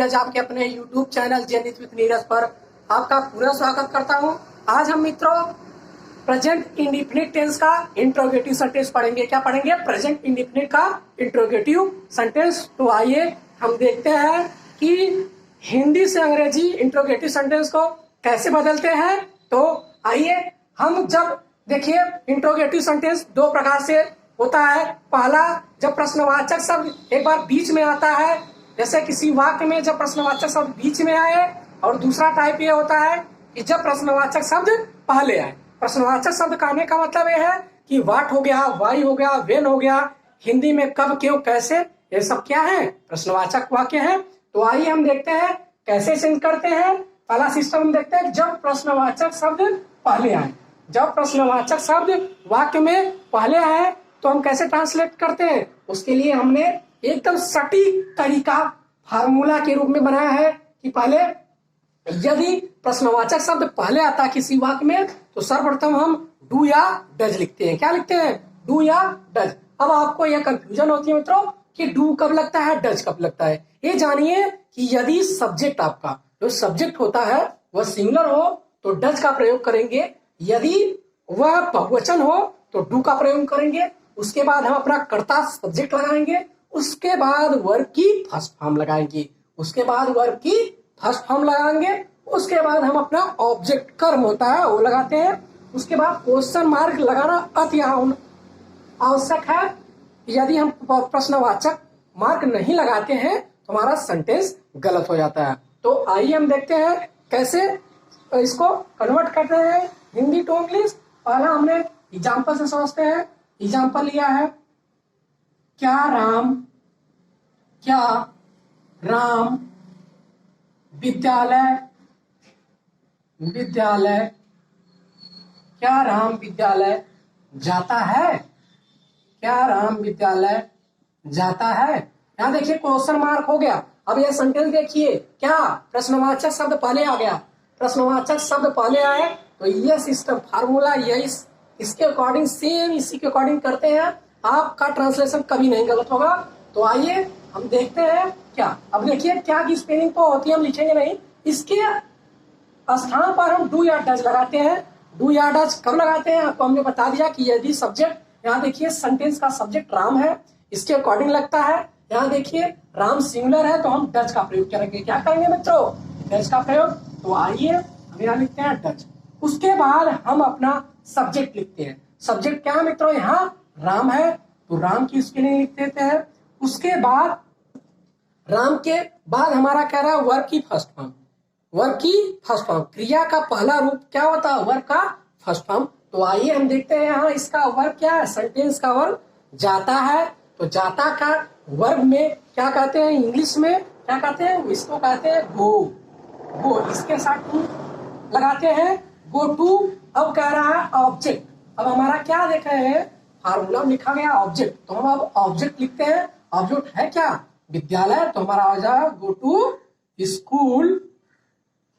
नीरज आपके अपने YouTube channel zenith with Neeraj पर आपका पूरा स्वागत करता हूं। आज हम मित्रों प्रेजेंट इंडिफिनिट टेंस का इंट्रोगेटिव सेंटेंस पढ़ेंगे। क्या पढ़ेंगे? प्रेजेंट इंडिफिनिट का इंट्रोगेटिव सेंटेंस। तो आइए हम देखते हैं कि हिंदी से अंग्रेजी इंट्रोगेटिव सेंटेंस को कैसे बदलते हैं। तो आइए हम जब देखिए इंट्रोगेटिव सेंटेंस दो प्रकार से होता है। पहला, जब प्रश्नवाचक शब्द एक बार बीच में आता है, जैसे किसी वाक्य में जब प्रश्नवाचक शब्द बीच में आए, और दूसरा टाइप ये होता है कि जब प्रश्नवाचक शब्द पहले आए। प्रश्नवाचक शब्द कहने का मतलब ये है कि व्हाट हो गया, व्हाई हो गया, व्हेन हो गया, हिंदी में कब, क्यों, कैसे, ये सब क्या है? प्रश्नवाचक वाक्य है। तो आइए हम देखते हैं कैसे चेंज करते हैं। पहला सिस्टम हम देखते हैं जब प्रश्नवाचक शब्द पहले आए। जब प्रश्नवाचक शब्द वाक्य में पहले आए तो हम कैसे ट्रांसलेट करते हैं, उसके लिए हमने एकदम सटीक तरीका फार्मूला के रूप में बनाया है कि पहले यदि प्रश्नवाचक शब्द पहले आता किसी वाक्य में तो सर्वप्रथम हम डू या डज लिखते हैं। क्या लिखते हैं? डू या डज। अब आपको यह कंफ्यूजन होती है मित्रों कि डू कब लगता है, डज कब लगता है। ये जानिए कि यदि सब्जेक्ट आपका जो सब्जेक्ट होता है वह सिंगुलर हो तो डज का प्रयोग करेंगे, यदि वह बहुवचन हो तो डू का प्रयोग करेंगे। उसके बाद हम अपना कर्ता सब्जेक्ट लगाएंगे, उसके बाद वर्ब की फर्स्ट फॉर्म लगाएंगे, उसके बाद वर्ब की फर्स्ट फॉर्म लगाएंगे, उसके बाद हम अपना ऑब्जेक्ट कर्म होता है वो लगाते हैं। उसके बाद क्वेश्चन मार्क लगाना अति आवश्यक है। यदि हम प्रश्नवाचक मार्क नहीं लगाते हैं तो हमारा सेंटेंस गलत हो जाता है। तो आइए हम देखते हैं कैसे इसको कन्वर्ट करते हैं हिंदी टू इंग्लिश। पहला हमने एग्जाम्पल से समझते हैं। एग्जाम्पल लिया है, क्या राम विद्यालय क्या राम विद्यालय जाता है? क्या राम विद्यालय जाता है? यहाँ देखिए क्वेश्चन मार्क हो गया। अब यह सेंटेंस देखिए, क्या प्रश्नवाचक शब्द पहले आ गया। प्रश्नवाचक शब्द पहले आए तो यह सिस्टम फार्मूला यही इसके अकॉर्डिंग सेम इसी के अकॉर्डिंग करते हैं। आपका ट्रांसलेशन कभी नहीं गलत होगा। तो आइए हम देखते हैं क्या। अब देखिए क्या की स्पेलिंग तो होती है, हम लिखेंगे नहीं, इसके स्थान पर हम डू या डज लगाते हैं। डू या डज कब लगाते हैं आपको हमने बता दिया कि यदि सब्जेक्ट, यहाँ देखिए सेंटेंस का सब्जेक्ट राम है, इसके अकॉर्डिंग लगता है। यहाँ देखिए राम सिंगुलर है तो हम डज का प्रयोग करेंगे। क्या करेंगे मित्रों? डज का प्रयोग। तो आइए हम यहाँ लिखते हैं डज। उसके बाद हम अपना सब्जेक्ट लिखते हैं। सब्जेक्ट क्या है मित्रों? यहाँ राम है तो राम की स्पेलिंग लिख देते हैं। उसके बाद राम के बाद हमारा कह रहा है वर्ब की फर्स्ट फॉर्म। वर्ब की फर्स्ट फॉर्म, क्रिया का पहला रूप क्या होता है? वर्ब का फर्स्ट फॉर्म। तो आइए हम देखते हैं यहाँ इसका वर्ब क्या है। सेंटेंस का वर्ब जाता है, तो जाता का वर्ब में क्या कहते हैं? इंग्लिश में क्या कहते हैं? इसको कहते हैं गो। इसके साथ टू लगाते हैं, गो टू। अब कह रहा है ऑब्जेक्ट। अब हमारा क्या देख रहे हैं? फार्मूला लिखा गया ऑब्जेक्ट, तो हम अब ऑब्जेक्ट लिखते हैं। ऑब्जेक्ट है क्या? विद्यालय, तो हमारा आ जाएगा गो टू स्कूल।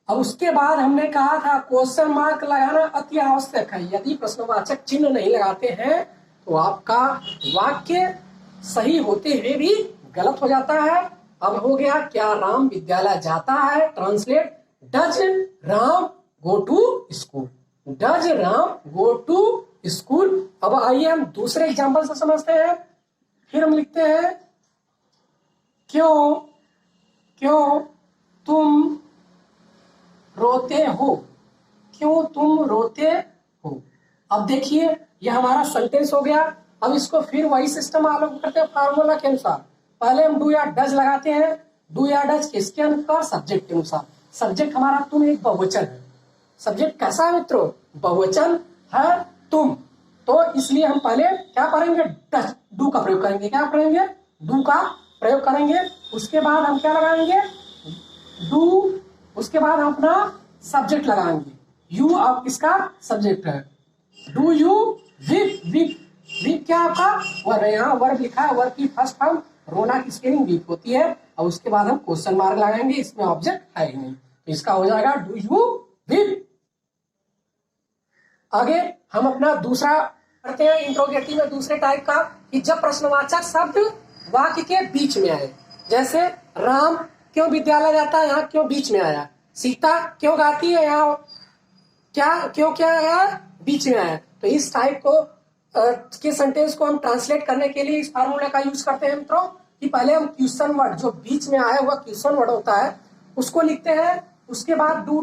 अब उसके बाद हमने कहा था क्वेश्चन मार्क लगाना अति आवश्यक है। यदि प्रश्नवाचक चिन्ह नहीं लगाते हैं तो आपका वाक्य सही होते हुए भी गलत हो जाता है। अब हो गया क्या राम विद्यालय जाता है। Translate, does Ram go to school. Does Ram go to school. अब आइए हम दूसरे एग्जाम्पल से समझते हैं। फिर हम लिखते हैं क्यों तुम रोते हो। क्यों तुम रोते हो। अब देखिए यह हमारा सेंटेंस हो गया। अब इसको फिर वही सिस्टम आलोक करते हैं फार्मूला के अनुसार। पहले हम डू या डज लगाते हैं। डू या डज किसके अनुसार? सब्जेक्ट के अनुसार। सब्जेक्ट हमारा तुम एक बहुवचन है। सब्जेक्ट कैसा है मित्रों? बहुवचन है तुम। तो इसलिए हम पहले क्या करेंगे? डज, डू का प्रयोग करेंगे। क्या करेंगे? डू का प्रयोग करेंगे। उसके बाद हम क्या लगाएंगे? डू। उसके बाद हम अपना सब्जेक्ट लगाएंगे। यू अब इसका सब्जेक्ट है। डू यू वीप क्या आपका? वर्ब है। यहाँ वर्ब लिखा है, वर्ब की फर्स्ट फॉर्म रोना की स्पेलिंग वीप होती है। और उसके बाद हम क्वेश्चन मार्क लगाएंगे, इसमें ऑब्जेक्ट है ही नहीं, तो इसका हो जाएगा डू यू वीप। आगे हम अपना दूसरा करते हैं इंट्रोगेटिव में दूसरे टाइप का, कि जब प्रश्नवाचक शब्द वाक्य के बीच में आए, जैसे राम क्यों विद्यालय जाता है, यहाँ क्यों बीच में आया। सीता क्यों गाती है, यहाँ क्या आया, बीच में आया। तो इस टाइप को के सेंटेंस को हम ट्रांसलेट करने के लिए इस फार्मूला का यूज करते हैं मित्रों, कि पहले हम क्वेश्चन वर्ड जो बीच में आया हुआ क्वेश्चन वर्ड होता है उसको लिखते हैं, उसके बाद डू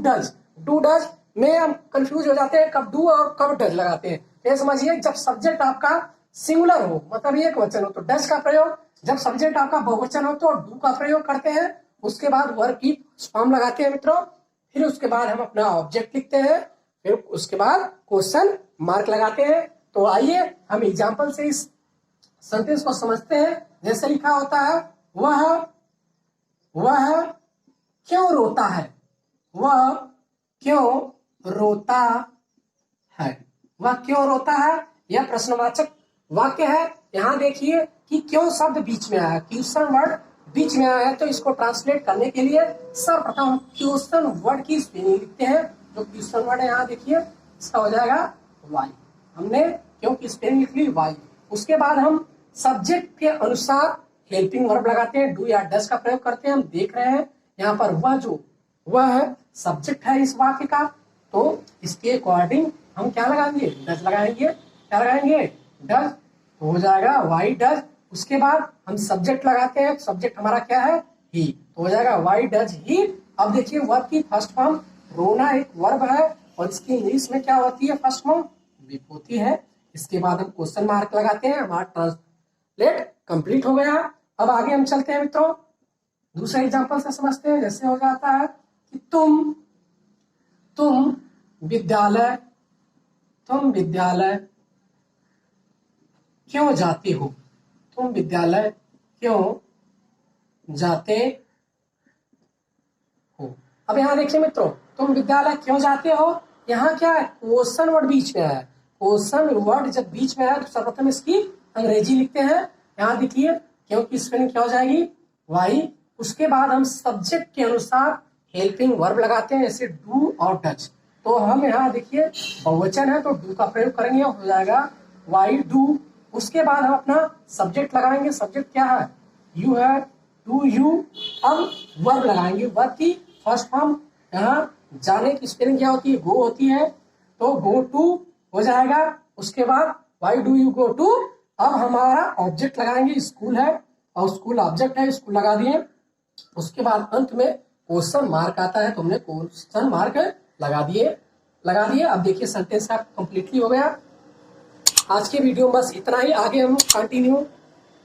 डज में हम कंफ्यूज हो जाते हैं कब डू और कब डज लगाते हैं। ये समझिए, जब सब्जेक्ट आपका सिंगुलर हो, मतलब एक वचन हो तो डज का प्रयोग, जब सब्जेक्ट आपका बहुवचन हो तो डू का प्रयोग करते हैं, उसके बाद वर्ब की फॉर्म लगाते हैं मित्रों, फिर उसके बाद हम अपना ऑब्जेक्ट लिखते हैं, फिर उसके बाद क्वेश्चन मार्क लगाते हैं। तो आइए हम एग्जाम्पल से इस सेंटेंस को समझते हैं। जैसे लिखा होता है, वह क्यों रोता है, वह क्यों रोता है, वह क्यों रोता है, यह प्रश्नवाचक वाक्य है। यहाँ देखिए कि क्यों शब्द बीच में आया, क्वेश्चन वर्ड बीच में आया है, तो इसको ट्रांसलेट करने के लिए सर्वप्रथम क्वेश्चन वर्ड की स्पेलिंग लिखते हैं। जो क्वेश्चन वर्ड है यहाँ देखिए, इसका हो जाएगा वाई, हमने क्यों की स्पेलिंग लिख ली वाई। उसके बाद हम सब्जेक्ट के अनुसार हेल्पिंग वर्ब लगाते हैं, डू या डज का प्रयोग करते हैं। हम देख रहे हैं यहाँ पर वह सब्जेक्ट है इस वाक्य का, तो इसके अकॉर्डिंग हम क्या लगाएंगे, डज लगाएंगे। क्या लगाएंगे, डज, तो हो जाएगा वाई डज। उसके बाद हम सब्जेक्ट लगाते हैं, सब्जेक्ट हमारा क्या है, ही, तो हो जाएगा वाई डज ही। अब देखिए वर्ब की फर्स्ट फॉर्म, रोना एक वर्ब है और इसकी इंग्लिश में क्या होती है, फर्स्ट फॉर्म विप होती है। इसके बाद हम क्वेश्चन मार्क लगाते हैं, हमारा ट्रांसलेट कंप्लीट हो गया। अब आगे हम चलते हैं मित्रों, दूसरे एग्जांपल से समझते हैं। जैसे हो जाता है कि तुम विद्यालय क्यों जाते हो, तुम विद्यालय क्यों जाते हो। अब यहाँ देखिए मित्रों, तुम विद्यालय क्यों जाते हो, यहाँ क्या है, क्वेश्चन वर्ड बीच में है। क्वेश्चन वर्ड जब बीच में है तो सर्वप्रथम इसकी अंग्रेजी लिखते हैं। यहाँ देखिए क्यों की स्पेलिंग क्या हो जाएगी, वाई। उसके बाद हम सब्जेक्ट के अनुसार हेल्पिंग वर्ब लगाते हैं, जैसे डू और डज। तो हम यहाँ देखिए बहुवचन है तो डू का प्रयोग करेंगे, हो जाएगा वाई डू। उसके बाद हम अपना सब्जेक्ट लगाएंगे, सब्जेक्ट क्या है, यू है, टू यू। अब वर्ब लगाएंगे, वर्ब की फर्स्ट फॉर्म यहाँ जाने की स्पेलिंग क्या होती है, गो होती है, तो गो टू हो जाएगा। उसके बाद why do you go to. अब हमारा ऑब्जेक्ट लगाएंगे, स्कूल है और स्कूल ऑब्जेक्ट है, स्कूल लगा दिए। उसके बाद अंत में क्वेश्चन मार्क आता है, तो हमने क्वेश्चन मार्क लगा दिए। अब देखिए सेंटेंस का कंप्लीटली हो गया। आज के वीडियो में बस इतना ही, आगे हम कंटिन्यू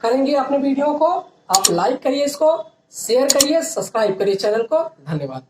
करेंगे अपने वीडियो को। आप लाइक करिए, इसको शेयर करिए, सब्सक्राइब करिए चैनल को। धन्यवाद।